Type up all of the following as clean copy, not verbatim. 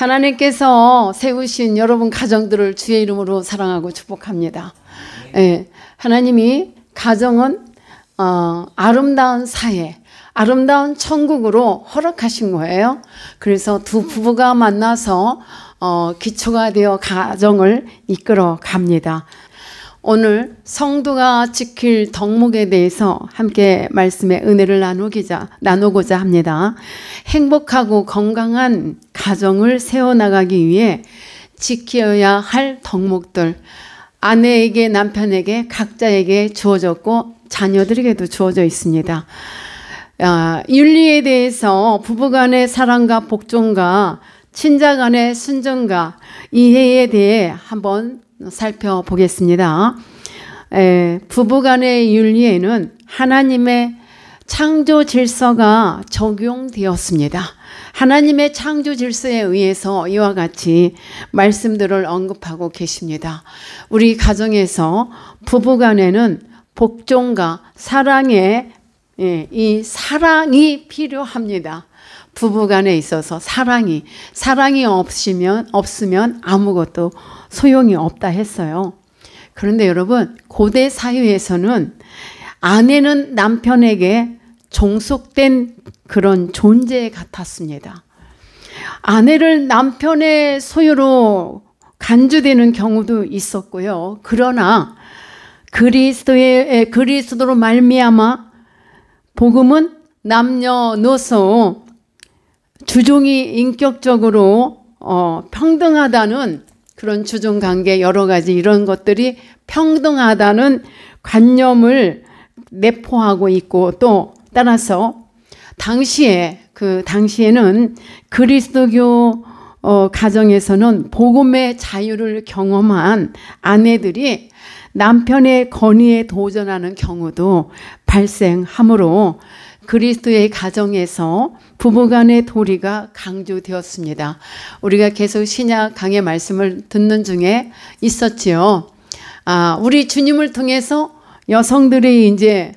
하나님께서 세우신 여러분 가정들을 주의 이름으로 사랑하고 축복합니다. 예, 하나님이 가정은 아름다운 사회, 아름다운 천국으로 허락하신 거예요. 그래서 두 부부가 만나서 기초가 되어 가정을 이끌어 갑니다. 오늘 성도가 지킬 덕목에 대해서 함께 말씀의 은혜를 나누고자 합니다. 행복하고 건강한 가정을 세워나가기 위해 지켜야 할 덕목들, 아내에게 남편에게 각자에게 주어졌고 자녀들에게도 주어져 있습니다. 윤리에 대해서 부부간의 사랑과 복종과 친자간의 순종과 이해에 대해 한번 살펴보겠습니다. 부부간의 윤리에는 하나님의 창조 질서가 적용되었습니다. 하나님의 창조 질서에 의해서 이와 같이 말씀들을 언급하고 계십니다. 우리 가정에서 부부간에는 복종과 사랑의 이 사랑이 필요합니다. 부부간에 있어서 사랑이 없으면 아무것도 소용이 없다 했어요. 그런데 여러분, 고대 사회에서는 아내는 남편에게 종속된 그런 존재 같았습니다. 아내를 남편의 소유로 간주되는 경우도 있었고요. 그러나 그리스도로 말미암아 복음은 남녀노소 주종이 인격적으로 평등하다는 그런 주종관계 여러 가지 이런 것들이 평등하다는 관념을 내포하고 있고, 또 따라서 당시에는 그리스도교 가정에서는 복음의 자유를 경험한 아내들이 남편의 권위에 도전하는 경우도 발생하므로 그리스도의 가정에서 부부간의 도리가 강조되었습니다. 우리가 계속 신약 강의 말씀을 듣는 중에 있었지요. 우리 주님을 통해서 여성들이 이제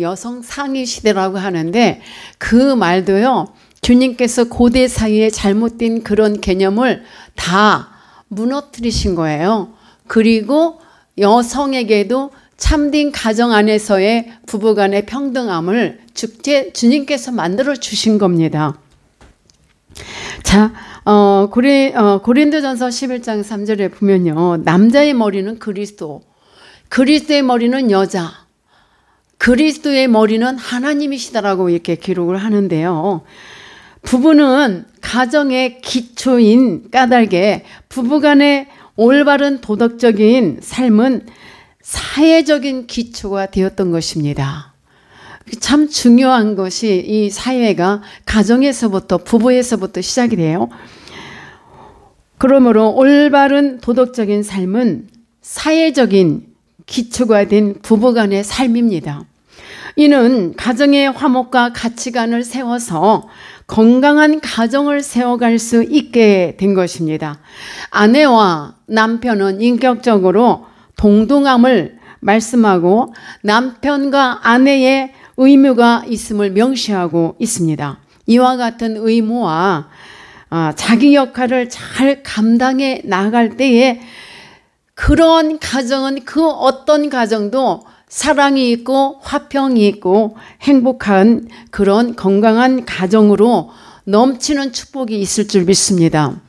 여성 상위 시대라고 하는데, 그 말도요, 주님께서 고대 사회에 잘못된 그런 개념을 다 무너뜨리신 거예요. 그리고 여성에게도 참된 가정 안에서의 부부간의 평등함을 주님께서 만들어 주신 겁니다. 자, 고린도전서 11장 3절에 보면요, 남자의 머리는 그리스도, 그리스도의 머리는 여자, 그리스도의 머리는 하나님이시다라고 이렇게 기록을 하는데요. 부부는 가정의 기초인 까닭에 부부간의 올바른 도덕적인 삶은 사회적인 기초가 되었던 것입니다. 참 중요한 것이 이 사회가 가정에서부터, 부부에서부터 시작이 돼요. 그러므로 올바른 도덕적인 삶은 사회적인 기초가 된 부부간의 삶입니다. 이는 가정의 화목과 가치관을 세워서 건강한 가정을 세워갈 수 있게 된 것입니다. 아내와 남편은 인격적으로 동등함을 말씀하고 남편과 아내의 의무가 있음을 명시하고 있습니다. 이와 같은 의무와 자기 역할을 잘 감당해 나갈 때에 그런 가정은 그 어떤 가정도 사랑이 있고 화평이 있고 행복한 그런 건강한 가정으로 넘치는 축복이 있을 줄 믿습니다.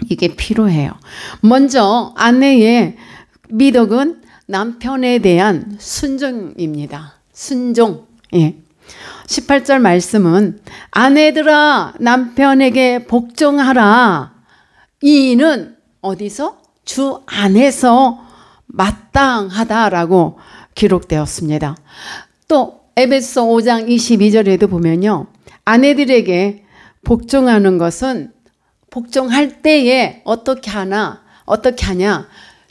이게 필요해요. 먼저 아내의 미덕은 남편에 대한 순종입니다. 순종. 18절 말씀은 아내들아 남편에게 복종하라. 이는 어디서? 주 안에서 마땅하다라고 기록되었습니다. 또 에베소 5장 22절에도 보면요, 아내들에게 복종하는 것은 복종할 때에 어떻게 하냐,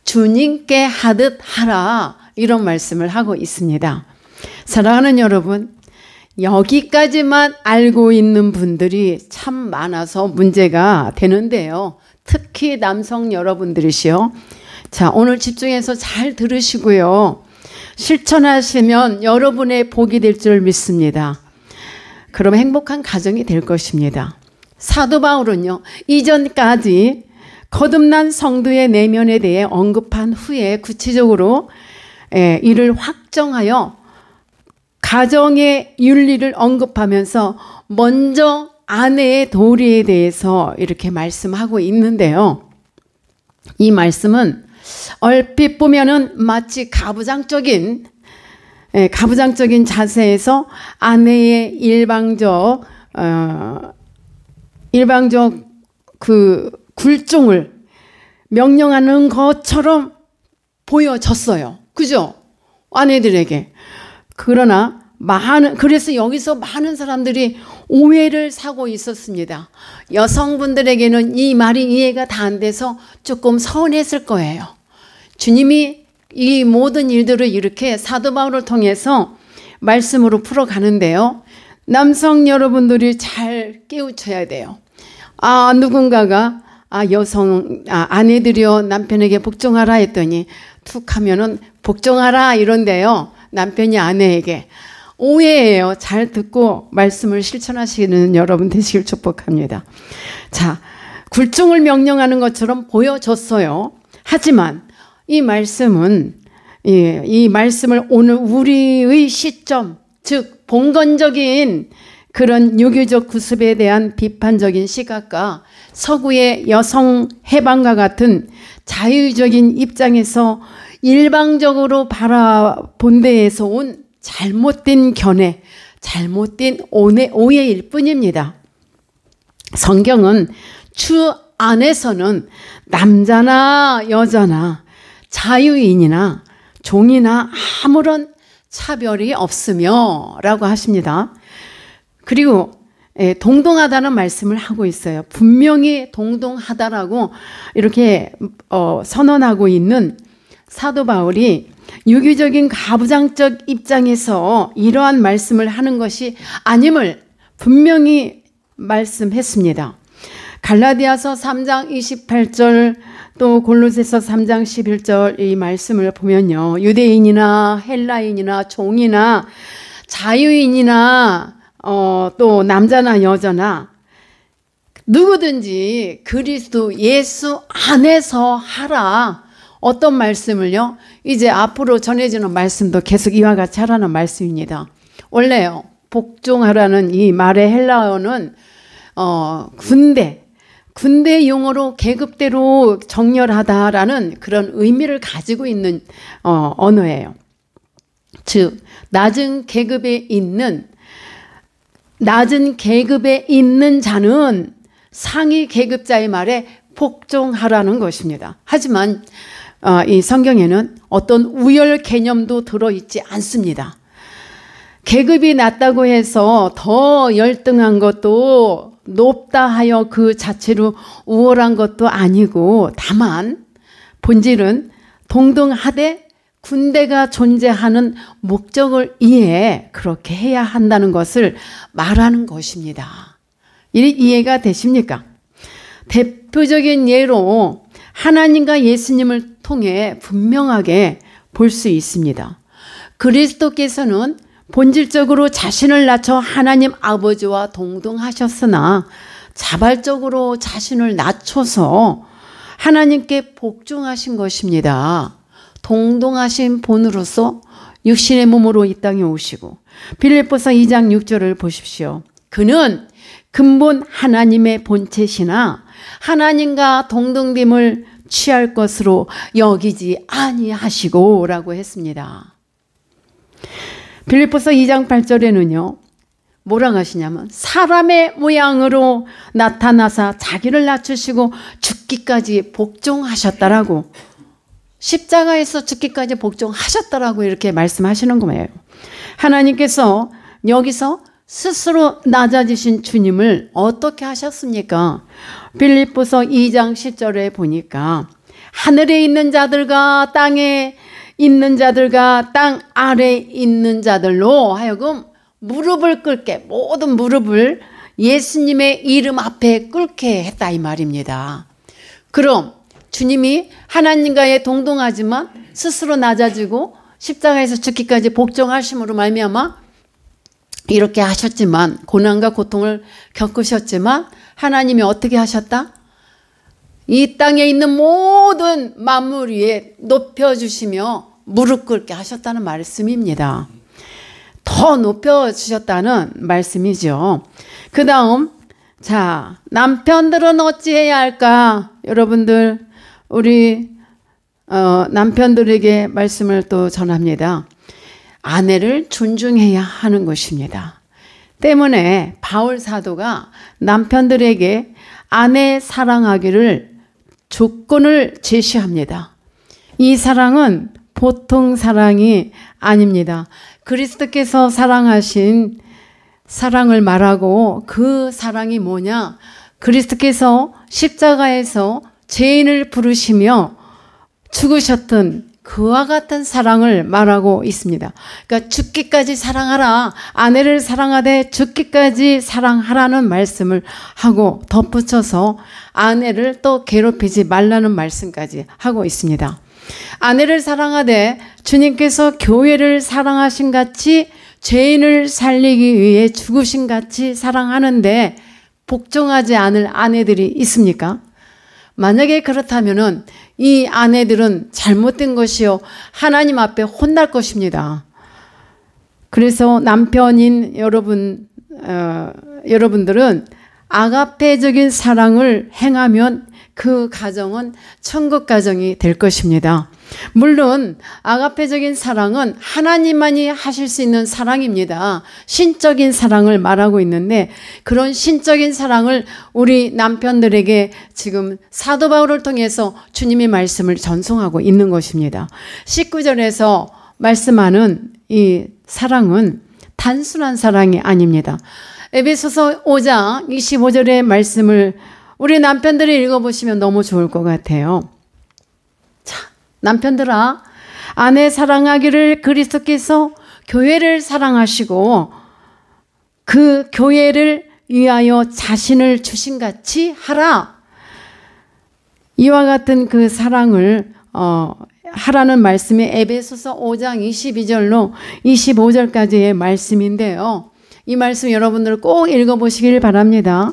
주님께 하듯 하라, 이런 말씀을 하고 있습니다. 사랑하는 여러분, 여기까지만 알고 있는 분들이 참 많아서 문제가 되는데요. 특히 남성 여러분들이시요. 자, 오늘 집중해서 잘 들으시고요. 실천하시면 여러분의 복이 될 줄 믿습니다. 그럼 행복한 가정이 될 것입니다. 사도 바울은요, 이전까지 거듭난 성도의 내면에 대해 언급한 후에 구체적으로 이를 확정하여 가정의 윤리를 언급하면서 먼저 아내의 도리에 대해서 이렇게 말씀하고 있는데요. 이 말씀은 얼핏 보면은 마치 가부장적인 자세에서 아내의 일방적 그 굴종을 명령하는 것처럼 보여졌어요. 그죠? 아내들에게. 그러나 그래서 여기서 많은 사람들이 오해를 사고 있었습니다. 여성분들에게는 이 말이 이해가 다 안 돼서 조금 서운했을 거예요. 주님이 이 모든 일들을 이렇게 사도 바울을 통해서 말씀으로 풀어가는데요. 남성 여러분들이 잘 깨우쳐야 돼요. 누군가가 아내들이여 남편에게 복종하라 했더니 툭 하면은 복종하라 이런데요. 남편이 아내에게. 오해예요. 잘 듣고 말씀을 실천하시는 여러분 되시길 축복합니다. 자, 굴종을 명령하는 것처럼 보여졌어요. 하지만 이 말씀을 오늘 우리의 시점, 즉 봉건적인 그런 유교적 구습에 대한 비판적인 시각과 서구의 여성 해방과 같은 자유적인 입장에서 일방적으로 바라본 데에서 온 잘못된 견해, 잘못된 오해일 뿐입니다. 성경은 주 안에서는 남자나 여자나 자유인이나 종이나 아무런 차별이 없으며 라고 하십니다. 그리고 동등하다는 말씀을 하고 있어요. 분명히 동등하다라고 이렇게 선언하고 있는 사도 바울이 유교적인 가부장적 입장에서 이러한 말씀을 하는 것이 아님을 분명히 말씀했습니다. 갈라디아서 3장 28절 또 골로새서 3장 11절 이 말씀을 보면요. 유대인이나 헬라인이나 종이나 자유인이나 또 남자나 여자나 누구든지 그리스도 예수 안에서 하라. 어떤 말씀을요? 이제 앞으로 전해지는 말씀도 계속 이와 같이 하라는 말씀입니다. 원래요. 복종하라는 이 말의 헬라어는 군대 용어로 계급대로 정렬하다라는 그런 의미를 가지고 있는 언어예요. 즉 낮은 계급에 있는 자는 상위 계급자의 말에 복종하라는 것입니다. 하지만 이 성경에는 어떤 우열 개념도 들어있지 않습니다. 계급이 낮다고 해서 더 열등한 것도 높다 하여 그 자체로 우월한 것도 아니고 다만 본질은 동등하되 군대가 존재하는 목적을 이해해 그렇게 해야 한다는 것을 말하는 것입니다. 이해가 되십니까? 대표적인 예로 하나님과 예수님을 통해 분명하게 볼 수 있습니다. 그리스도께서는 본질적으로 자신을 낮춰 하나님 아버지와 동등하셨으나 자발적으로 자신을 낮춰서 하나님께 복종하신 것입니다. 동등하신 본으로서 육신의 몸으로 이 땅에 오시고 빌립보서 2장 6절을 보십시오. 그는 근본 하나님의 본체시나 하나님과 동등됨을 취할 것으로 여기지 아니하시고 라고 했습니다. 빌립보서 2장 8절에는요. 뭐라고 하시냐면 사람의 모양으로 나타나사 자기를 낮추시고 죽기까지 복종하셨다라고 십자가에서 죽기까지 복종하셨다라고 이렇게 말씀하시는 거예요. 하나님께서 여기서 스스로 낮아지신 주님을 어떻게 하셨습니까? 빌립보서 2장 10절에 보니까 하늘에 있는 자들과 땅에 있는 자들과 땅 아래에 있는 자들로 하여금 무릎을 꿇게 모든 무릎을 예수님의 이름 앞에 꿇게 했다 이 말입니다. 그럼 주님이 하나님과의 동등하지만 스스로 낮아지고 십자가에서 죽기까지 복종하심으로 말미암아 이렇게 하셨지만, 고난과 고통을 겪으셨지만 하나님이 어떻게 하셨다? 이 땅에 있는 모든 만물 위에 높여주시며 무릎 꿇게 하셨다는 말씀입니다. 더 높여주셨다는 말씀이죠. 그 다음, 자, 남편들은 어찌해야 할까? 여러분들, 우리 남편들에게 말씀을 또 전합니다. 아내를 존중해야 하는 것입니다. 때문에 바울 사도가 남편들에게 아내 사랑하기를 조건을 제시합니다. 이 사랑은 보통 사랑이 아닙니다. 그리스도께서 사랑하신 사랑을 말하고, 그 사랑이 뭐냐? 그리스도께서 십자가에서 죄인을 부르시며 죽으셨던 그와 같은 사랑을 말하고 있습니다. 그러니까 죽기까지 사랑하라, 아내를 사랑하되 죽기까지 사랑하라는 말씀을 하고, 덧붙여서 아내를 또 괴롭히지 말라는 말씀까지 하고 있습니다. 아내를 사랑하되 주님께서 교회를 사랑하신 같이 죄인을 살리기 위해 죽으신 같이 사랑하는데 복종하지 않을 아내들이 있습니까? 만약에 그렇다면은 이 아내들은 잘못된 것이요, 하나님 앞에 혼날 것입니다. 그래서 남편인 여러분들은 아가페적인 사랑을 행하면 그 가정은 천국 가정이 될 것입니다. 물론 아가페적인 사랑은 하나님만이 하실 수 있는 사랑입니다. 신적인 사랑을 말하고 있는데, 그런 신적인 사랑을 우리 남편들에게 지금 사도 바울을 통해서 주님의 말씀을 전송하고 있는 것입니다. 19절에서 말씀하는 이 사랑은 단순한 사랑이 아닙니다. 에베소서 5장 25절의 말씀을 우리 남편들이 읽어보시면 너무 좋을 것 같아요. 자, 남편들아, 아내 사랑하기를 그리스도께서 교회를 사랑하시고 그 교회를 위하여 자신을 주신 같이 하라. 이와 같은 그 사랑을 하라는 말씀이 에베소서 5장 22절로 25절까지의 말씀인데요. 이 말씀 여러분들 꼭 읽어보시길 바랍니다.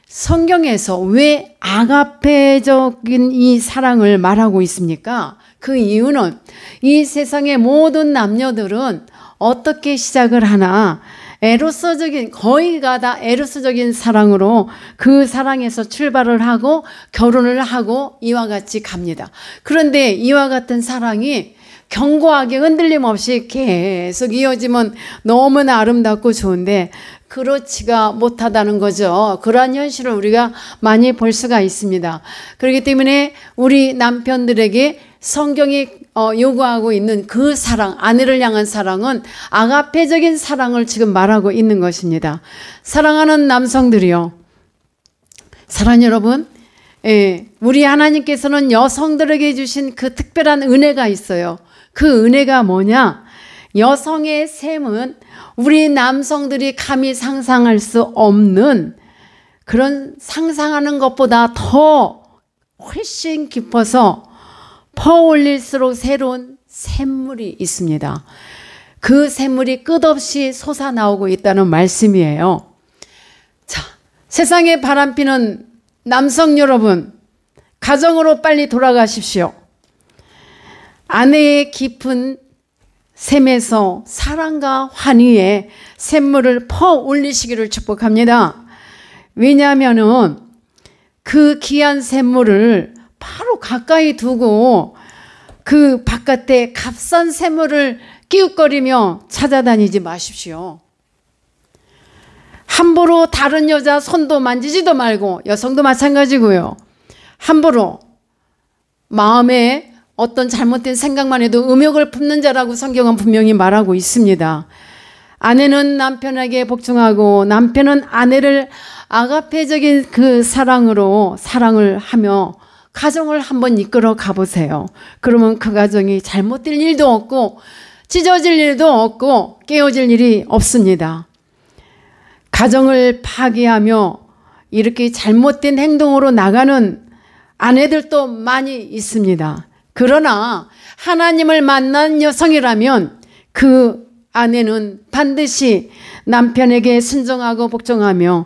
성경에서 왜 아가페적인 이 사랑을 말하고 있습니까? 그 이유는 이 세상의 모든 남녀들은 어떻게 시작을 하나? 에로스적인, 거의가 다 에로스적인 사랑으로 그 사랑에서 출발을 하고 결혼을 하고 이와 같이 갑니다. 그런데 이와 같은 사랑이 견고하게 흔들림 없이 계속 이어지면 너무나 아름답고 좋은데 그렇지가 못하다는 거죠. 그러한 현실을 우리가 많이 볼 수가 있습니다. 그렇기 때문에 우리 남편들에게 성경이 요구하고 있는 그 사랑, 아내를 향한 사랑은 아가페적인 사랑을 지금 말하고 있는 것입니다. 사랑하는 남성들이요, 사랑 여러분, 우리 하나님께서는 여성들에게 주신 그 특별한 은혜가 있어요. 그 은혜가 뭐냐? 여성의 셈은 우리 남성들이 감히 상상할 수 없는, 그런 상상하는 것보다 더 훨씬 깊어서 퍼올릴수록 새로운 샘물이 있습니다. 그 샘물이 끝없이 솟아나오고 있다는 말씀이에요. 자, 세상에 바람피는 남성 여러분, 가정으로 빨리 돌아가십시오. 아내의 깊은 샘에서 사랑과 환희의 샘물을 퍼올리시기를 축복합니다. 왜냐하면은 그 귀한 샘물을 바로 가까이 두고 그 바깥에 값싼 샘물을 끼웃거리며 찾아다니지 마십시오. 함부로 다른 여자 손도 만지지도 말고, 여성도 마찬가지고요. 함부로 마음에 어떤 잘못된 생각만 해도 음욕을 품는 자라고 성경은 분명히 말하고 있습니다. 아내는 남편에게 복종하고 남편은 아내를 아가페적인 그 사랑으로 사랑을 하며 가정을 한번 이끌어 가보세요. 그러면 그 가정이 잘못될 일도 없고 찢어질 일도 없고 깨어질 일이 없습니다. 가정을 파괴하며 이렇게 잘못된 행동으로 나가는 아내들도 많이 있습니다. 그러나 하나님을 만난 여성이라면 그 아내는 반드시 남편에게 순종하고 복종하며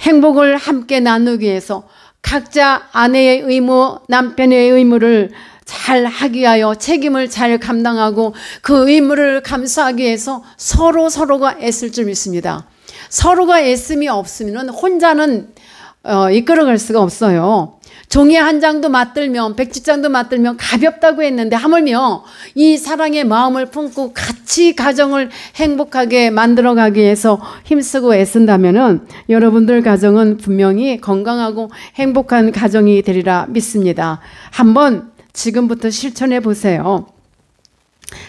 행복을 함께 나누기 위해서 각자 아내의 의무, 남편의 의무를 잘 하기 위하여 책임을 잘 감당하고 그 의무를 감수하기 위해서 서로가 애쓸 줄 믿습니다. 서로가 애씀이 없으면 혼자는 이끌어갈 수가 없어요. 종이 한 장도 맞들면 백지장도 맞들면 가볍다고 했는데 하물며 이 사랑의 마음을 품고 같이 가정을 행복하게 만들어가기 위해서 힘쓰고 애쓴다면 여러분들 가정은 분명히 건강하고 행복한 가정이 되리라 믿습니다. 한번 지금부터 실천해 보세요.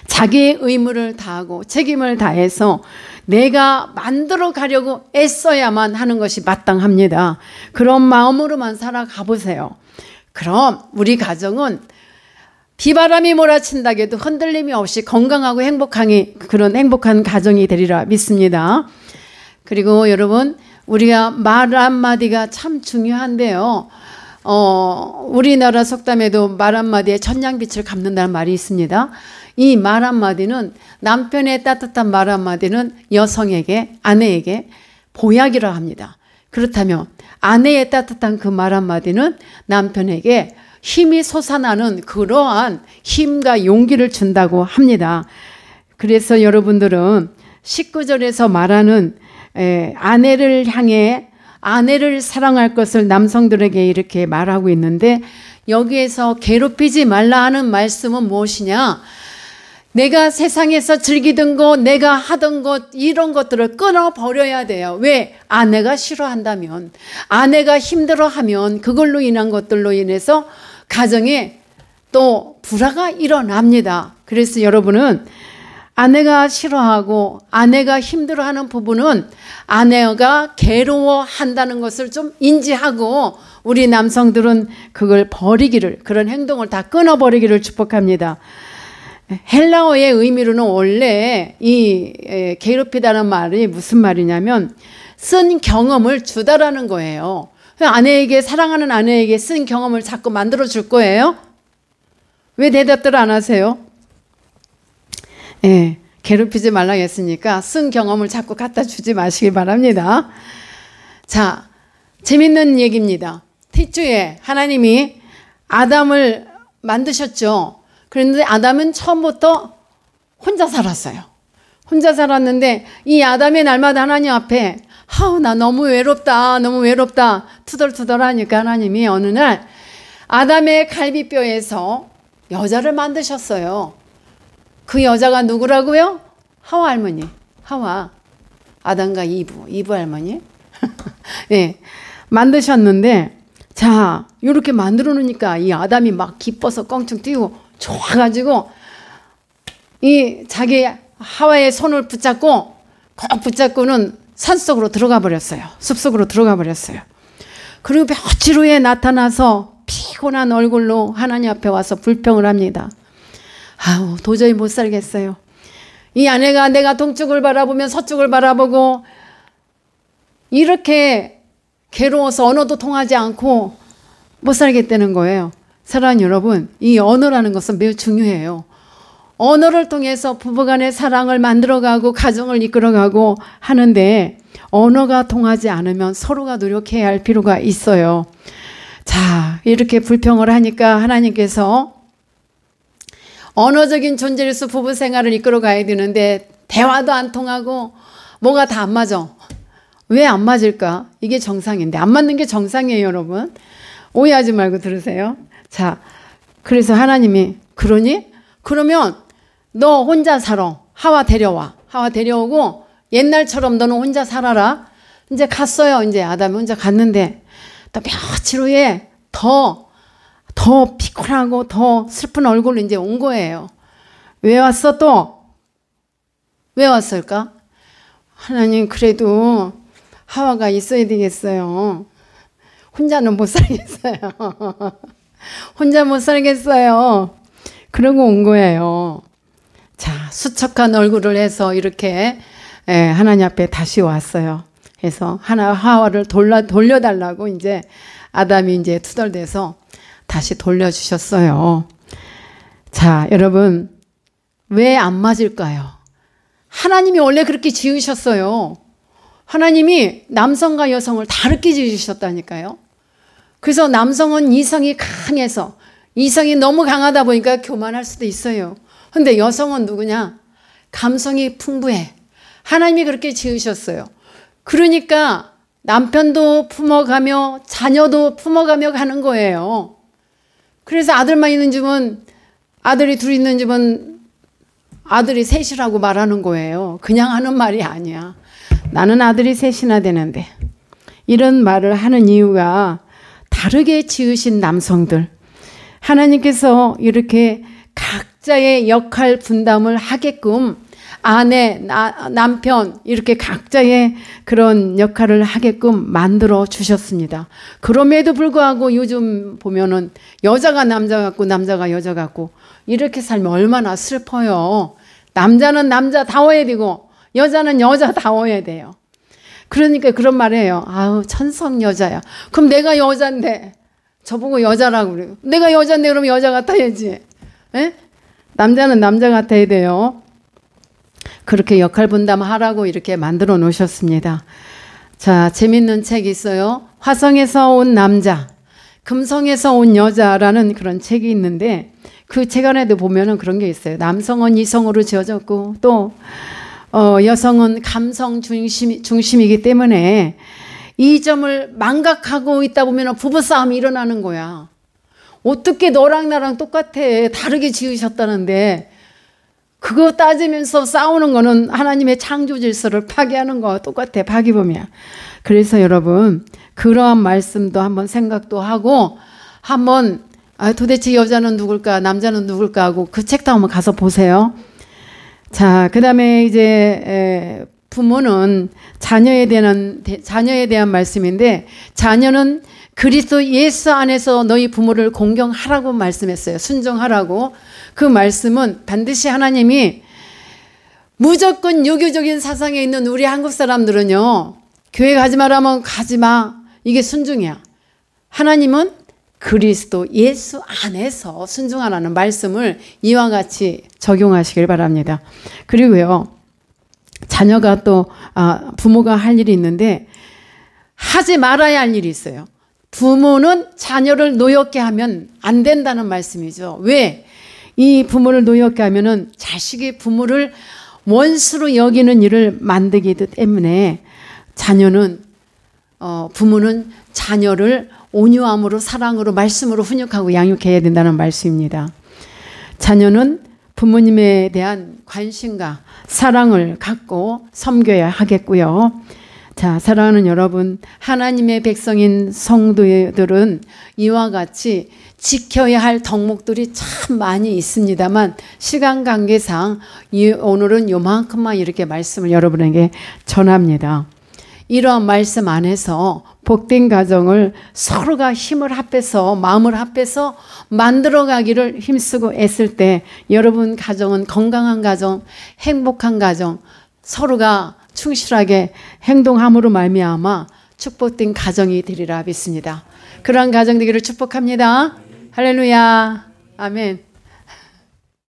자기의 의무를 다하고 책임을 다해서 내가 만들어 가려고 애써야만 하는 것이 마땅합니다. 그런 마음으로만 살아가 보세요. 그럼 우리 가정은 비바람이 몰아친다고 해도 흔들림이 없이 건강하고 그런 행복한 가정이 되리라 믿습니다. 그리고 여러분, 우리가 말 한마디가 참 중요한데요. 우리나라 속담에도 말 한마디에 천냥빛을 갚는다는 말이 있습니다. 이 말 한마디는, 남편의 따뜻한 말 한마디는 여성에게, 아내에게 보약이라 합니다. 그렇다면 아내의 따뜻한 그 말 한마디는 남편에게 힘이 솟아나는 그러한 힘과 용기를 준다고 합니다. 그래서 여러분들은 19절에서 말하는 아내를 향해 아내를 사랑할 것을 남성들에게 이렇게 말하고 있는데, 여기에서 괴롭히지 말라 하는 말씀은 무엇이냐? 내가 세상에서 즐기던 것, 내가 하던 것, 이런 것들을 끊어버려야 돼요. 왜? 아내가 싫어한다면, 아내가 힘들어하면 그걸로 인한 것들로 인해서 가정에 또 불화가 일어납니다. 그래서 여러분은 아내가 싫어하고 아내가 힘들어하는 부분은 아내가 괴로워한다는 것을 좀 인지하고 우리 남성들은 그걸 버리기를, 그런 행동을 다 끊어버리기를 축복합니다. 헬라어의 의미로는 원래 이 괴롭히다는 말이 무슨 말이냐면 쓴 경험을 주다라는 거예요. 아내에게, 사랑하는 아내에게 쓴 경험을 자꾸 만들어 줄 거예요? 왜 대답들 안 하세요? 괴롭히지 말라고 했으니까 쓴 경험을 자꾸 갖다 주지 마시기 바랍니다. 자, 재밌는 얘기입니다. 태초에 하나님이 아담을 만드셨죠. 그런데 아담은 처음부터 혼자 살았어요. 혼자 살았는데 이 아담의 날마다 하나님 앞에 나 너무 외롭다, 너무 외롭다 투덜투덜하니까 하나님이 어느 날 아담의 갈비뼈에서 여자를 만드셨어요. 그 여자가 누구라고요? 하와 할머니. 하와. 아담과 이브 할머니. 네, 만드셨는데, 자, 이렇게 만들어 놓으니까 이 아담이 막 기뻐서 껑충 뛰고 좋아가지고 이 자기 하와의 손을 붙잡고 꼭 붙잡고는 산속으로 들어가 버렸어요. 숲속으로 들어가 버렸어요. 그리고 며칠 후에 나타나서 피곤한 얼굴로 하나님 앞에 와서 불평을 합니다. 도저히 못 살겠어요. 이 아내가 내가 동쪽을 바라보면 서쪽을 바라보고 이렇게 괴로워서 언어도 통하지 않고 못 살겠다는 거예요. 사랑하는 여러분, 이 언어라는 것은 매우 중요해요. 언어를 통해서 부부간의 사랑을 만들어가고 가정을 이끌어가고 하는데 언어가 통하지 않으면 서로가 노력해야 할 필요가 있어요. 자, 이렇게 불평을 하니까 하나님께서 언어적인 존재로서 부부 생활을 이끌어 가야 되는데 대화도 안 통하고 뭐가 다 안 맞아. 왜 안 맞을까? 이게 정상인데 안 맞는 게 정상이에요, 여러분. 오해하지 말고 들으세요. 자, 그래서 하나님이 그러니? 그러면 너 혼자 살아. 하와 데려와. 하와 데려오고 옛날처럼 너는 혼자 살아라. 이제 갔어요. 이제 아담이 혼자 갔는데 또 며칠 후에 더 피곤하고 더 슬픈 얼굴로 이제 온 거예요. 왜 왔어 또? 왜 왔을까? 하나님, 그래도 하와가 있어야 되겠어요. 혼자는 못 살겠어요. 혼자 못 살겠어요. 그러고 온 거예요. 자, 수척한 얼굴을 해서 이렇게 하나님 앞에 다시 왔어요. 그래서 하와를 돌려달라고 이제 아담이 이제 투덜대서 다시 돌려주셨어요. 자, 여러분, 왜 안 맞을까요? 하나님이 원래 그렇게 지으셨어요. 하나님이 남성과 여성을 다르게 지으셨다니까요. 그래서 남성은 이성이 강해서 이성이 너무 강하다 보니까 교만할 수도 있어요. 근데 여성은 누구냐? 감성이 풍부해. 하나님이 그렇게 지으셨어요. 그러니까 남편도 품어가며 자녀도 품어가며 가는 거예요. 그래서 아들만 있는 집은, 아들이 둘 있는 집은 아들이 셋이라고 말하는 거예요. 그냥 하는 말이 아니야. 나는 아들이 셋이나 되는데. 이런 말을 하는 이유가 다르게 지으신 남성들, 하나님께서 이렇게 각자의 역할 분담을 하게끔 아내, 남편 이렇게 각자의 그런 역할을 하게끔 만들어 주셨습니다. 그럼에도 불구하고 요즘 보면은 여자가 남자 같고 남자가 여자 같고 이렇게 살면 얼마나 슬퍼요. 남자는 남자다워야 되고 여자는 여자다워야 돼요. 그러니까 그런 말이에요. 아우 천성 여자야. 그럼 내가 여잔데 저보고 여자라고 그래요. 내가 여잔데 그럼 여자 같아야지. 에? 남자는 남자 같아야 돼요. 그렇게 역할 분담하라고 이렇게 만들어 놓으셨습니다. 자, 재밌는 책이 있어요. 화성에서 온 남자, 금성에서 온 여자라는 그런 책이 있는데 그 책 안에도 보면은 그런 게 있어요. 남성은 이성으로 지어졌고 또 여성은 감성 중심이기 때문에 이 점을 망각하고 있다 보면 부부싸움이 일어나는 거야. 어떻게 너랑 나랑 똑같아. 다르게 지으셨다는데 그거 따지면서 싸우는 거는 하나님의 창조 질서를 파괴하는 거와 똑같아. 파기범이야. 그래서 여러분 그러한 말씀도 한번 생각도 하고 한번 도대체 여자는 누굴까 남자는 누굴까 하고 그 책도 한번 가서 보세요. 자, 그 다음에 이제 부모는 자녀에 대한 말씀인데 자녀는 그리스도 예수 안에서 너희 부모를 공경하라고 말씀했어요. 순종하라고. 그 말씀은 반드시 하나님이 무조건 유교적인 사상에 있는 우리 한국 사람들은요. 교회 가지 말라면 가지 마. 이게 순종이야. 하나님은 그리스도 예수 안에서 순종하라는 말씀을 이와 같이 적용하시길 바랍니다. 그리고요. 자녀가 또 부모가 할 일이 있는데 하지 말아야 할 일이 있어요. 부모는 자녀를 노엽게 하면 안 된다는 말씀이죠. 왜? 이 부모를 노엽게 하면은 자식이 부모를 원수로 여기는 일을 만들기 때문에 부모는 자녀를 온유함으로 사랑으로 말씀으로 훈육하고 양육해야 된다는 말씀입니다. 자녀는 부모님에 대한 관심과 사랑을 갖고 섬겨야 하겠고요. 자, 사랑하는 여러분, 하나님의 백성인 성도들은 이와 같이 지켜야 할 덕목들이 참 많이 있습니다만 시간 관계상 오늘은 요만큼만 이렇게 말씀을 여러분에게 전합니다. 이러한 말씀 안에서 복된 가정을 서로가 힘을 합해서 마음을 합해서 만들어가기를 힘쓰고 애쓸 때 여러분 가정은 건강한 가정, 행복한 가정, 서로가 충실하게 행동함으로 말미암아 축복된 가정이 되리라 믿습니다. 그러한 가정 되기를 축복합니다. 할렐루야. 아멘.